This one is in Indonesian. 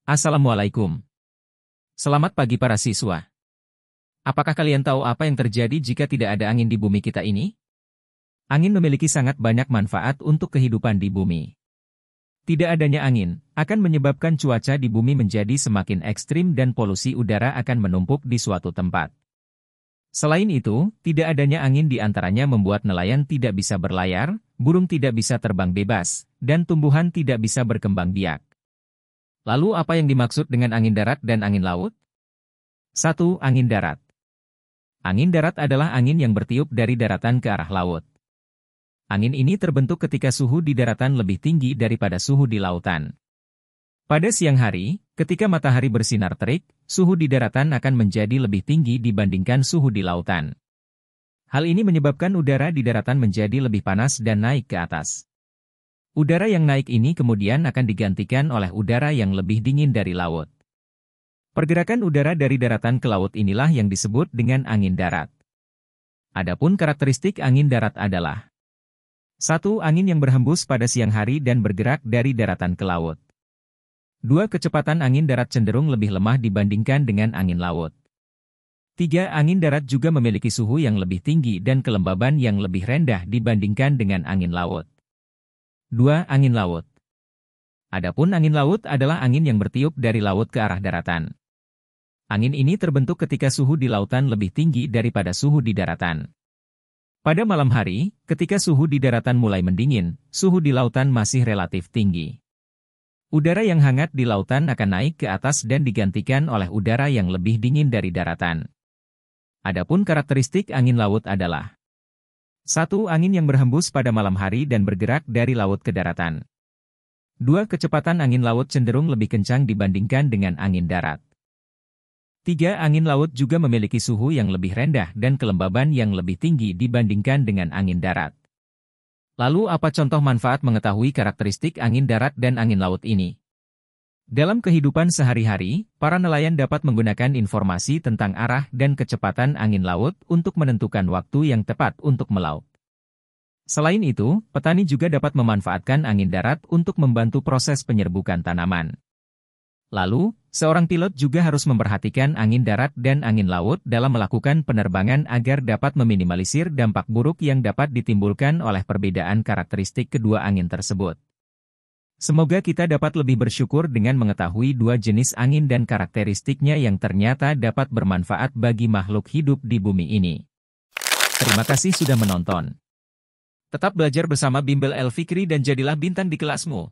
Assalamualaikum. Selamat pagi para siswa. Apakah kalian tahu apa yang terjadi jika tidak ada angin di bumi kita ini? Angin memiliki sangat banyak manfaat untuk kehidupan di bumi. Tidak adanya angin akan menyebabkan cuaca di bumi menjadi semakin ekstrim dan polusi udara akan menumpuk di suatu tempat. Selain itu, tidak adanya angin di antaranya membuat nelayan tidak bisa berlayar, burung tidak bisa terbang bebas, dan tumbuhan tidak bisa berkembang biak. Lalu apa yang dimaksud dengan angin darat dan angin laut? 1. Angin darat. Angin darat adalah angin yang bertiup dari daratan ke arah laut. Angin ini terbentuk ketika suhu di daratan lebih tinggi daripada suhu di lautan. Pada siang hari, ketika matahari bersinar terik, suhu di daratan akan menjadi lebih tinggi dibandingkan suhu di lautan. Hal ini menyebabkan udara di daratan menjadi lebih panas dan naik ke atas. Udara yang naik ini kemudian akan digantikan oleh udara yang lebih dingin dari laut. Pergerakan udara dari daratan ke laut inilah yang disebut dengan angin darat. Adapun karakteristik angin darat adalah 1. Angin yang berhembus pada siang hari dan bergerak dari daratan ke laut. 2. Kecepatan angin darat cenderung lebih lemah dibandingkan dengan angin laut. 3. Angin darat juga memiliki suhu yang lebih tinggi dan kelembaban yang lebih rendah dibandingkan dengan angin laut. 2. Angin laut. Adapun angin laut adalah angin yang bertiup dari laut ke arah daratan. Angin ini terbentuk ketika suhu di lautan lebih tinggi daripada suhu di daratan. Pada malam hari, ketika suhu di daratan mulai mendingin, suhu di lautan masih relatif tinggi. Udara yang hangat di lautan akan naik ke atas dan digantikan oleh udara yang lebih dingin dari daratan. Adapun karakteristik angin laut adalah 1. Angin yang berhembus pada malam hari dan bergerak dari laut ke daratan. 2. Kecepatan angin laut cenderung lebih kencang dibandingkan dengan angin darat. 3. Angin laut juga memiliki suhu yang lebih rendah dan kelembaban yang lebih tinggi dibandingkan dengan angin darat. Lalu apa contoh manfaat mengetahui karakteristik angin darat dan angin laut ini? Dalam kehidupan sehari-hari, para nelayan dapat menggunakan informasi tentang arah dan kecepatan angin laut untuk menentukan waktu yang tepat untuk melaut. Selain itu, petani juga dapat memanfaatkan angin darat untuk membantu proses penyerbukan tanaman. Lalu, seorang pilot juga harus memperhatikan angin darat dan angin laut dalam melakukan penerbangan agar dapat meminimalisir dampak buruk yang dapat ditimbulkan oleh perbedaan karakteristik kedua angin tersebut. Semoga kita dapat lebih bersyukur dengan mengetahui dua jenis angin dan karakteristiknya yang ternyata dapat bermanfaat bagi makhluk hidup di bumi ini. Terima kasih sudah menonton. Tetap belajar bersama Bimbel El Fikri dan jadilah bintang di kelasmu.